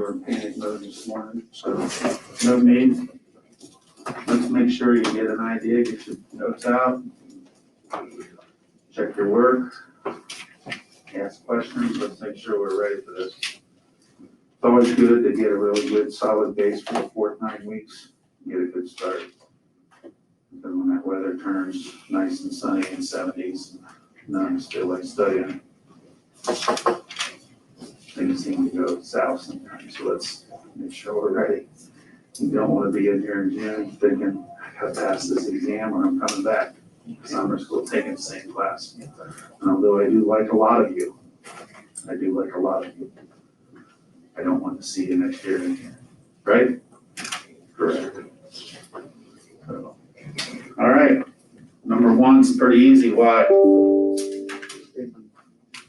were in panic mode this morning, so no need. Let's make sure you get an idea, get your notes out, check your work, ask questions. Let's make sure we're ready for this. It's always good to get a really good solid base for the fourth 9 weeks, get a good start. Then when that weather turns nice and sunny in 70s, none feel like studying. Things seem to go south sometimes, so let's make sure we're ready. You don't want to be in here in June thinking, I gotta pass this exam or I'm coming back. Summer school taking the same class. And although I do like a lot of you, I don't want to see you next year again, right? Correct. So, all right, number one's pretty easy. Why?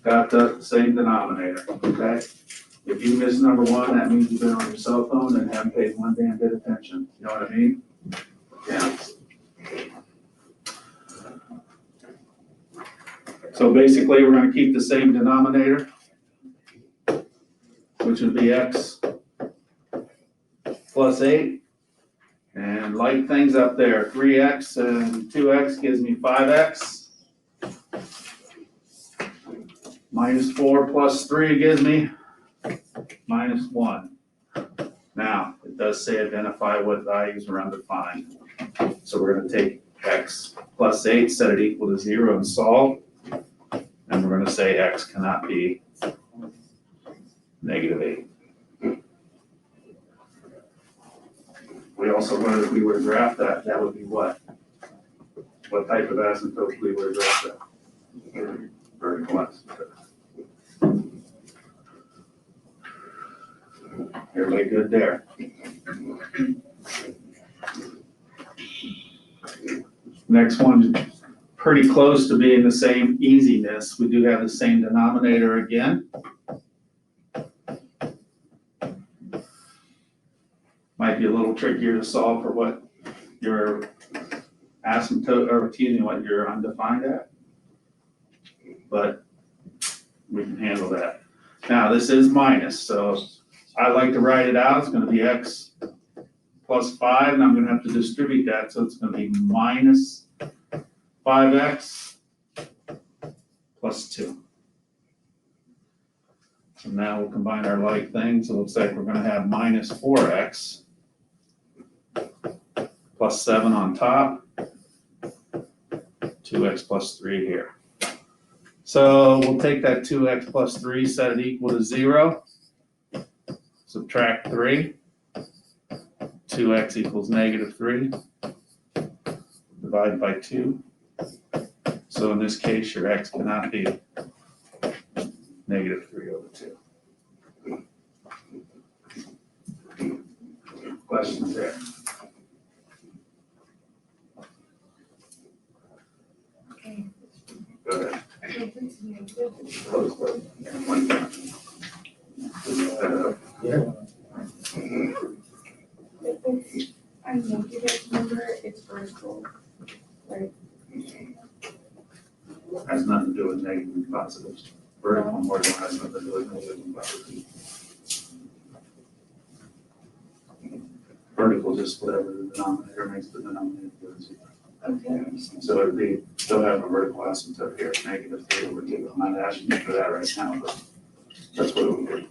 Got the same denominator, okay? If you miss number one, that means you've been on your cell phone and haven't paid one damn bit of attention. You know what I mean? Yeah. So basically, we're gonna keep the same denominator, which would be x plus 8. And light things up there, 3x and 2x gives me 5x. Minus 4 plus 3 gives me minus 1. Now, it does say identify what values are undefined. So we're going to take x plus 8, set it equal to 0 and solve. And we're going to say x cannot be negative 8. We also learned if we were to graph that, that would be what? What type of asymptote we were to graph that? Vertical asymptote. Everybody good there? Next one, pretty close to being the same easiness. We do have the same denominator again. Might be a little trickier to solve for what your asymptote, or excuse me, what you're undefined at. But we can handle that. Now, this is minus, so I like to write it out. It's going to be x plus 5, and I'm going to have to distribute that, so it's going to be minus 5x plus 2. So now we'll combine our like things. It looks like we're going to have minus 4x plus 7 on top, 2x plus 3 here. So we'll take that 2x plus 3, set it equal to 0. Subtract 3. 2x equals negative 3. Divide by 2. So in this case, your x cannot be negative 3 over 2. Questions there? Go ahead. I negative number, it's vertical, right? Has nothing to do with negative and positives. Vertical and horizontal has nothing to do with negative and positives. Vertical is just whatever the denominator makes the denominator go to 0. Okay. So it'd be, still have a vertical asymptote here, negative 3 over 2. I'm not asking you for that right now, but that's what it would be.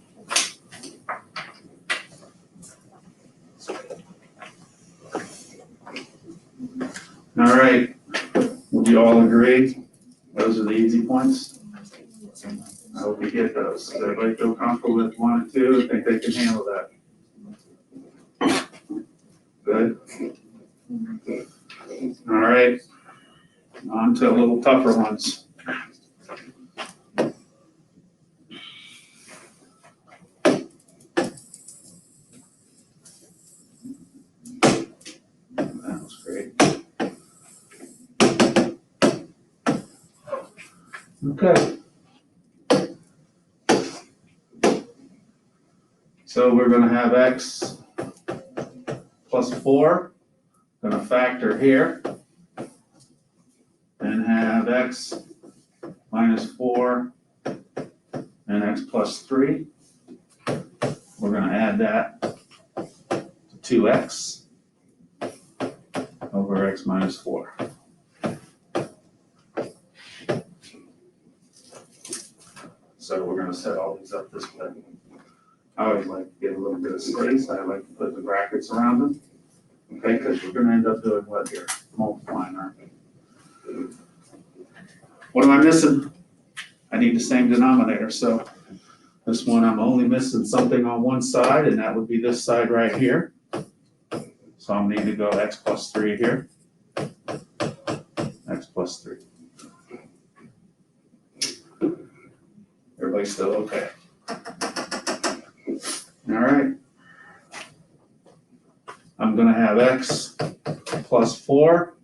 All right, would you all agree? Those are the easy points? I hope you get those. Does everybody feel comfortable with 1 and 2? I think they can handle that. Good? All right, on to a little tougher ones. That was great. Okay. So we're gonna have x plus 4, gonna factor here, and have x minus 4 and x plus 3. We're we're gonna add that to 2x over x minus 4. So we're gonna set all these up this way. I always like to get a little bit of space. I like to put the brackets around them. Okay, because we're gonna end up doing what here? Multiplying, aren't we? What am I missing? I need the same denominator, so this one I'm only missing something on one side, and that would be this side right here. So I'll need to go x plus 3 here. X plus 3. Everybody still okay? All right. I'm gonna have x plus 4.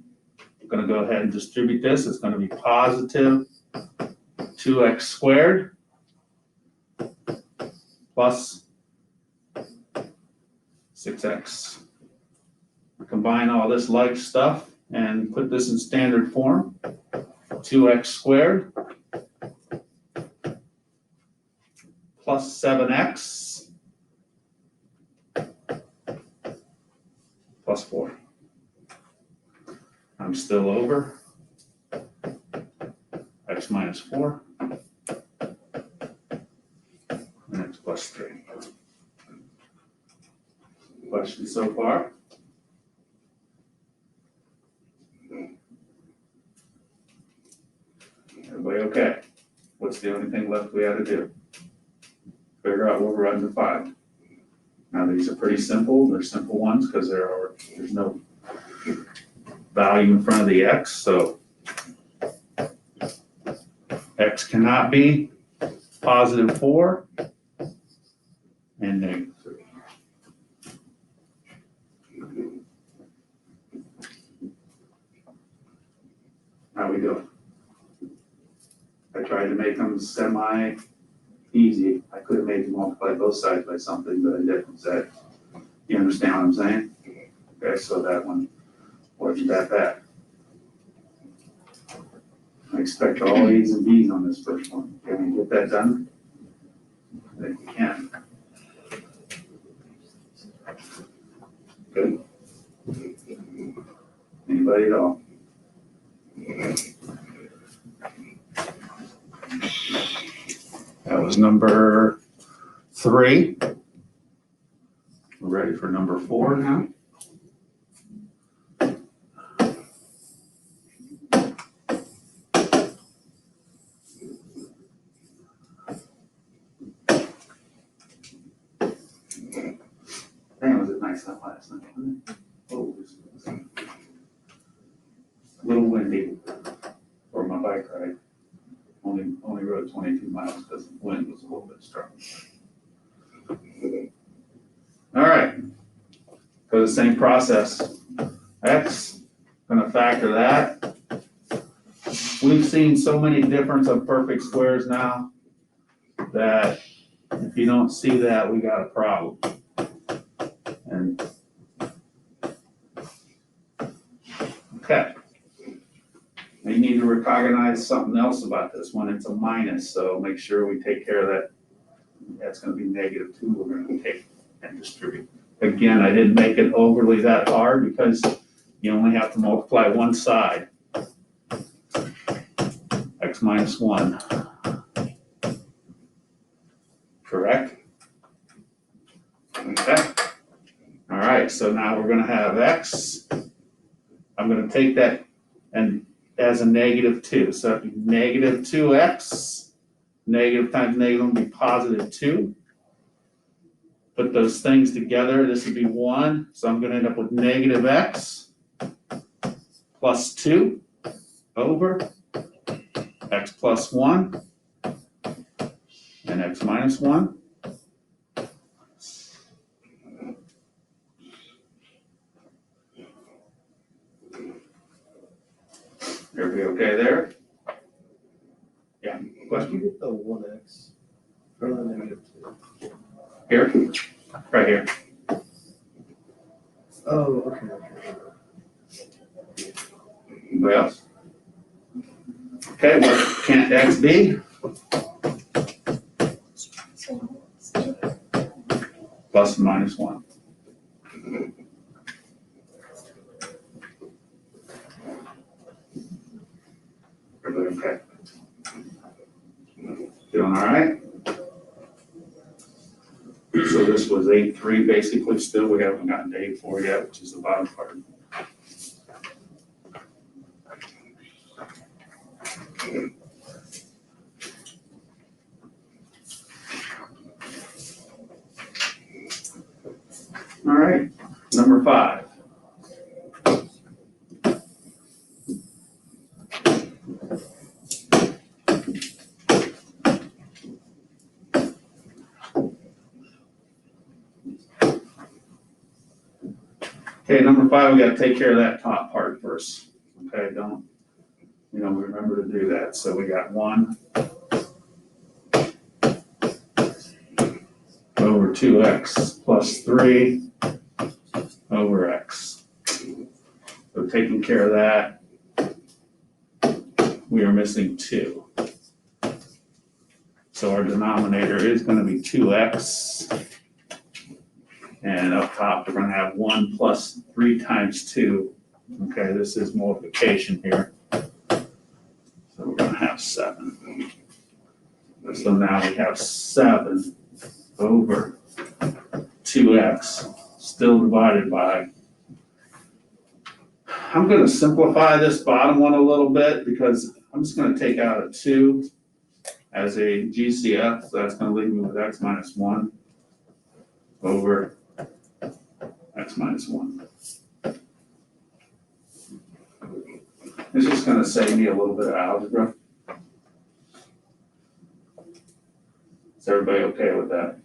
I'm gonna go ahead and distribute this. It's gonna be positive 2x squared plus 6x. Combine all this like stuff and put this in standard form. 2x squared plus 7x plus 4. I'm still over x minus 4 and x plus 3. Questions so far? Everybody okay? What's the only thing left we had to do? Figure out what we're undefined. Now these are pretty simple. They're simple ones because there's no value in front of the x, so x cannot be positive 4 and negative 3. How we doing? I tried to make them semi-easy. I could have made you multiply both sides by something, but I didn't. You understand what I'm saying? Okay, so that one wasn't that bad. I expect all A's and B's on this first one. Can we get that done? I think we can. Good. Anybody at all? That was number 3. We're ready for number 4 now. Man, was it nice out last night, wasn't it? Oh, it was a little windy for my bike ride. Only rode 22 miles because the wind was a little bit strong. All right, go the same process. X, gonna factor that. We've seen so many difference of perfect squares now that if you don't see that, we got a problem. And okay. We need to recognize something else about this one. It's a minus, so make sure we take care of that. That's gonna be negative 2. We're gonna take and distribute. Again, I didn't make it overly that hard because you only have to multiply one side. X minus 1. Correct? Okay. All right, so now we're gonna have x. I'm gonna take that and as a negative 2. So that'd be negative 2x. Negative times negative will be positive 2. Put those things together, this would be 1. So I'm gonna end up with negative x plus 2 over x plus 1 and x minus 1. Everybody okay there? Yeah, question? You get the 1x from the negative 2. Here? Right here. Oh, okay. Anybody else? Okay, what can't x be? plus and minus 1. Everybody okay? Doing all right? So this was 8.3 basically still. We haven't gotten to 8.4 yet, which is the bottom part. All right, number 5. Okay, number 5, we gotta take care of that top part first. Okay, don't, remember to do that. So we got 1 over 2x plus 3 over x. So taking care of that, we are missing 2. So our denominator is gonna be 2x. And up top, we're gonna have 1 plus 3 times 2. Okay, this is multiplication here. So we're gonna have 7. So now we have 7 over 2x, still divided by. I'm gonna simplify this bottom one a little bit because I'm just gonna take out a 2 as a GCF, so that's gonna leave me with x minus 1 over x minus 1. It's just gonna save me a little bit of algebra. Is everybody okay with that?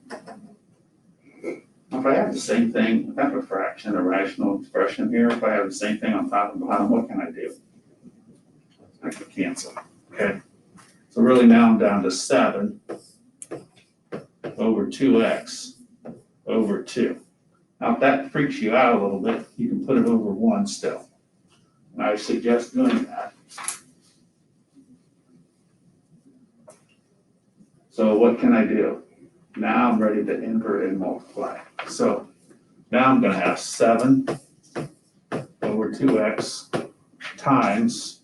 If I have the same thing, if I have a fraction, a rational expression here, if I have the same thing on top and bottom, what can I do? I can cancel, okay? So really now I'm down to 7 over 2x over 2. Now if that freaks you out a little bit, you can put it over 1 still. And I suggest doing that. So what can I do? Now I'm ready to invert and multiply. So now I'm gonna have 7 over 2x times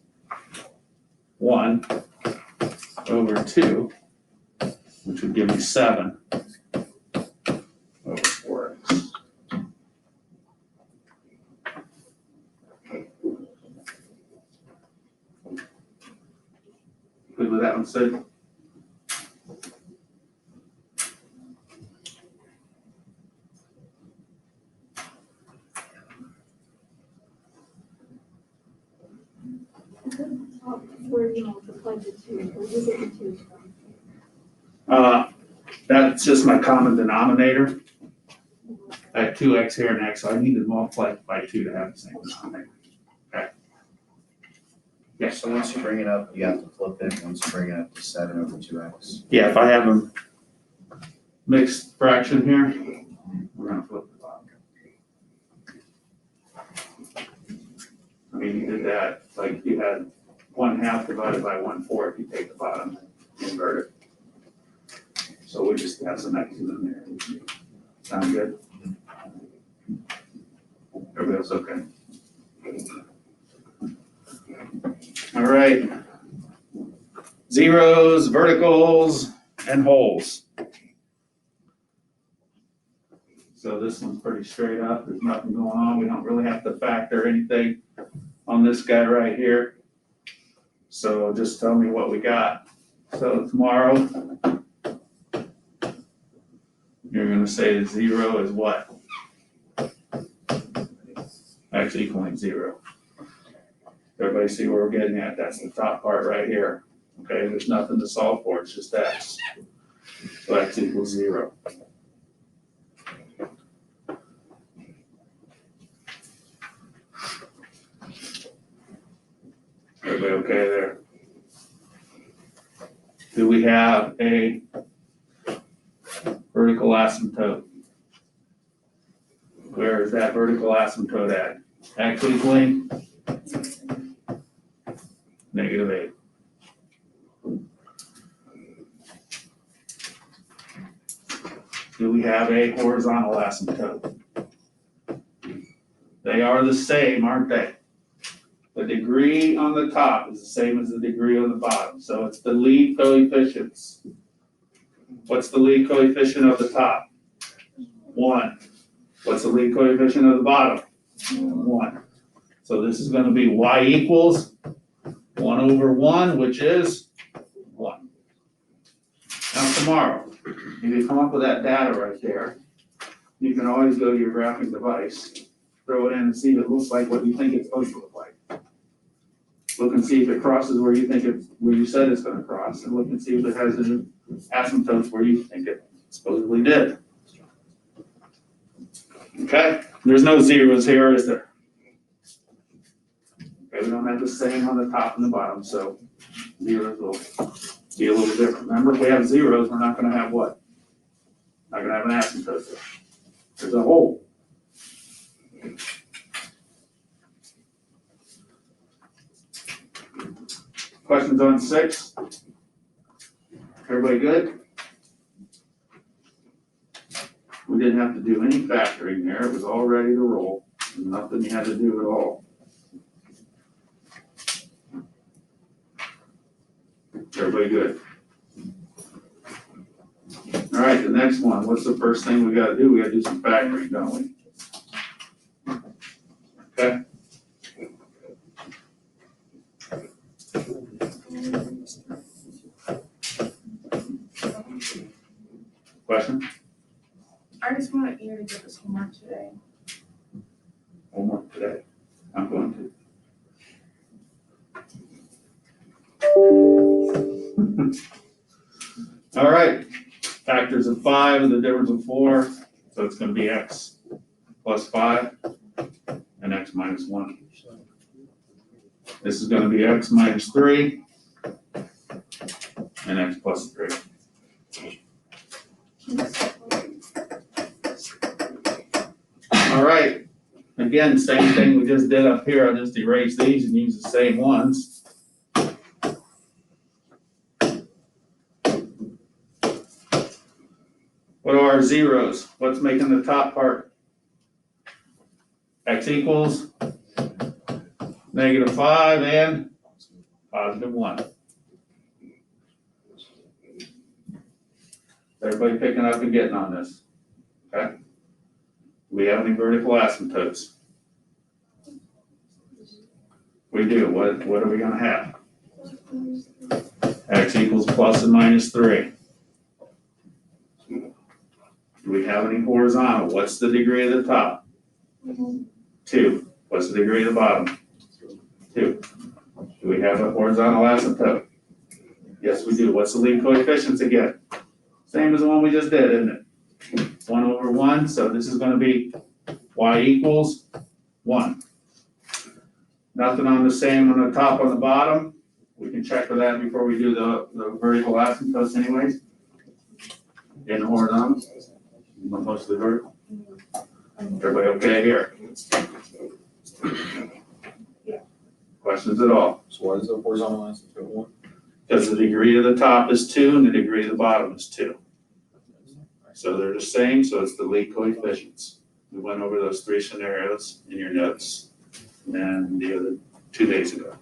1 over 2, which would give me 7 over 4x. Good with that one, Sid? Where do you multiply the 2? Where do you get the 2 from? That's just my common denominator. I have 2x here and x, so I need to multiply it by 2 to have the same denominator. Okay. Yes. So once you bring it up, you have to flip it, once you bring it up to 7 over 2x. Yeah, if I have a mixed fraction here, we're gonna flip the bottom. I mean, you did that, like you had 1/2 divided by 1/4, you take the bottom and invert it. So we just have some x's in there. Sound good? Everybody else okay? All right. Zeros, verticals, and holes. So this one's pretty straight up. There's nothing going on. We don't really have to factor anything on this guy right here. So just tell me what we got. So tomorrow, you're gonna say 0 is what? X equaling 0. Everybody see where we're getting at? That's the top part right here. Okay, there's nothing to solve for, it's just x. So x equals 0. Everybody okay there? Do we have a vertical asymptote? Where is that vertical asymptote at? X equaling -8. do we have a horizontal asymptote? They are the same, aren't they? The degree on the top is the same as the degree on the bottom, so it's the lead coefficients. What's the lead coefficient of the top? 1. What's the lead coefficient of the bottom? 1. So this is gonna be y equals 1 over 1, which is 1. Now tomorrow, if you come up with that data right there, you can always go to your graphing device, throw it in and see if it looks like what you think it's supposed to look like. Look and see if it crosses where you think it's, where you said it's gonna cross, and look and see if it has any asymptotes where you think it supposedly did. Okay, there's no zeros here, is there? Okay, we don't have the same on the top and the bottom, so zeros will be a little different. Remember, if we have zeros, we're not gonna have what? Not gonna have an asymptote there. There's a hole. Questions on 6? Everybody good? We didn't have to do any factoring there, it was all ready to roll, nothing you had to do at all. Everybody good? All right, the next one, what's the first thing we gotta do? We gotta do some factoring, don't we? Okay. Question? I just wanted you to give us homework today. Homework today. I'm going to. All right, factors of 5 and the difference of 4, so it's gonna be x plus 5 and x minus 1. This is gonna be x minus 3 and x plus 3. All right, again, same thing we just did up here, I'll just erase these and use the same ones. What are our zeros? What's making the top part? X equals -5 and +1. Everybody picking up and getting on this? Okay? Do we have any vertical asymptotes? We do. What are we gonna have? X equals plus and minus 3. Do we have any horizontal? What's the degree of the top? 2. What's the degree of the bottom? 2. Do we have a horizontal asymptote? Yes, we do. What's the lead coefficients again? Same as the one we just did, isn't it? 1 over 1, so this is gonna be y equals 1. Nothing on the same on the top, on the bottom. We can check for that before we do the vertical asymptotes anyways. In the horizontal, mostly vertical. Everybody okay here? Questions at all? So what is the horizontal asymptote 1? Because the degree of the top is 2 and the degree of the bottom is 2. So they're the same, so it's the lead coefficients. We went over those 3 scenarios in your notes and the other 2 days ago.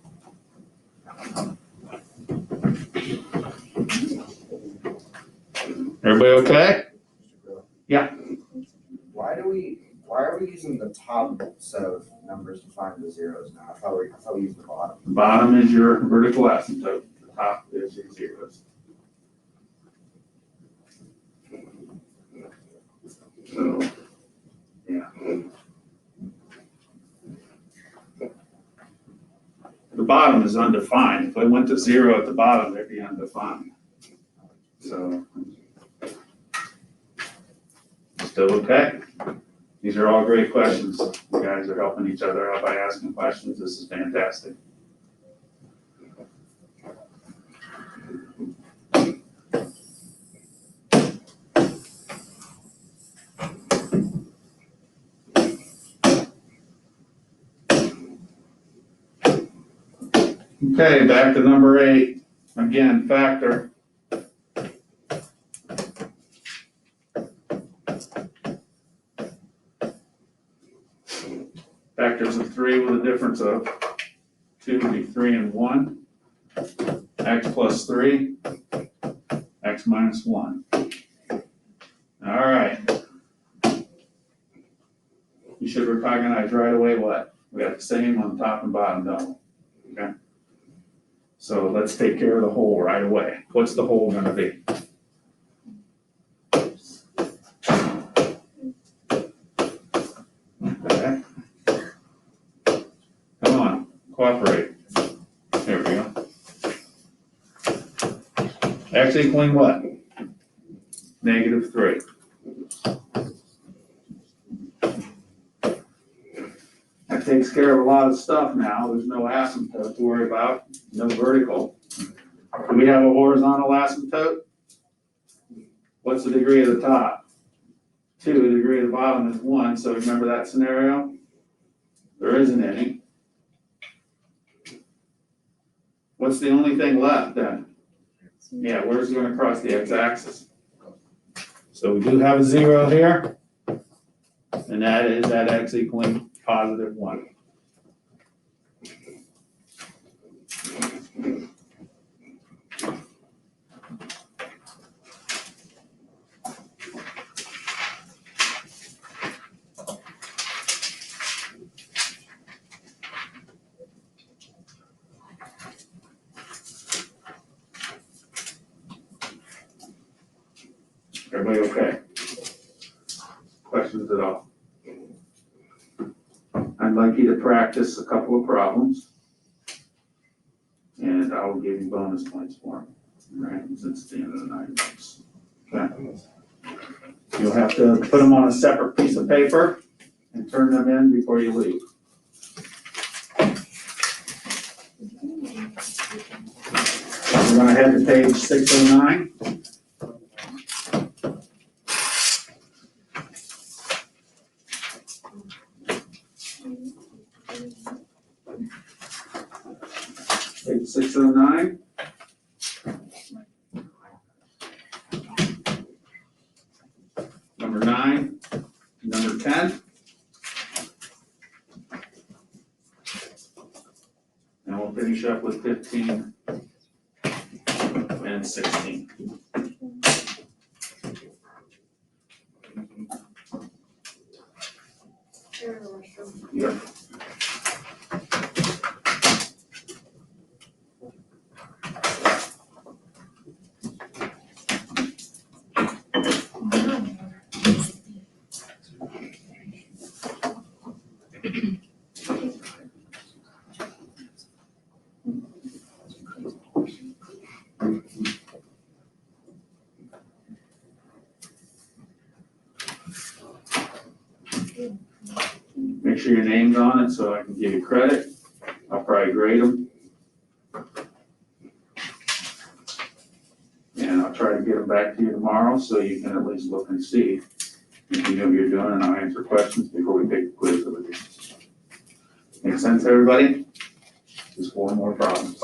Everybody okay? Yeah. Why are we using the top set of numbers to find the zeros now? I thought we used the bottom. The bottom is your vertical asymptote, the top is your zeros. So, yeah. The bottom is undefined. If I went to 0 at the bottom, they'd be undefined. So, still okay? These are all great questions. You guys are helping each other out by asking questions. This is fantastic. Okay, back to number 8. Again, factor. difference of 2 would be 3 and 1. X plus 3, x minus 1. All right. You should recognize right away what? We got the same on top and bottom double, okay? So let's take care of the whole right away. What's the whole gonna be? Okay. Come on, cooperate. There we go. X equaling what? -3. That takes care of a lot of stuff now. There's no asymptote to worry about, no vertical. Do we have a horizontal asymptote? What's the degree of the top? 2, the degree of the bottom is 1, so remember that scenario? There isn't any. What's the only thing left then? Yeah, where's it gonna cross the x-axis? So we do have a 0 here, and that is at x equaling +1. Everybody okay? Questions at all? I'd like you to practice a couple of problems. And I will give you bonus points for them, right, since it's the end of the night. Okay. You'll have to put them on a separate piece of paper and turn them in before you leave. We're gonna head to page 609. Page 609. Number 9, number 10. And we'll finish up with 15 and 16. Yep. Make sure your name's on it so I can give you credit. I'll probably grade them. And I'll try to get them back to you tomorrow so you can at least look and see if you know what you're doing, and I'll answer questions before we take the quiz with you. Make sense, everybody? Just 4 more problems.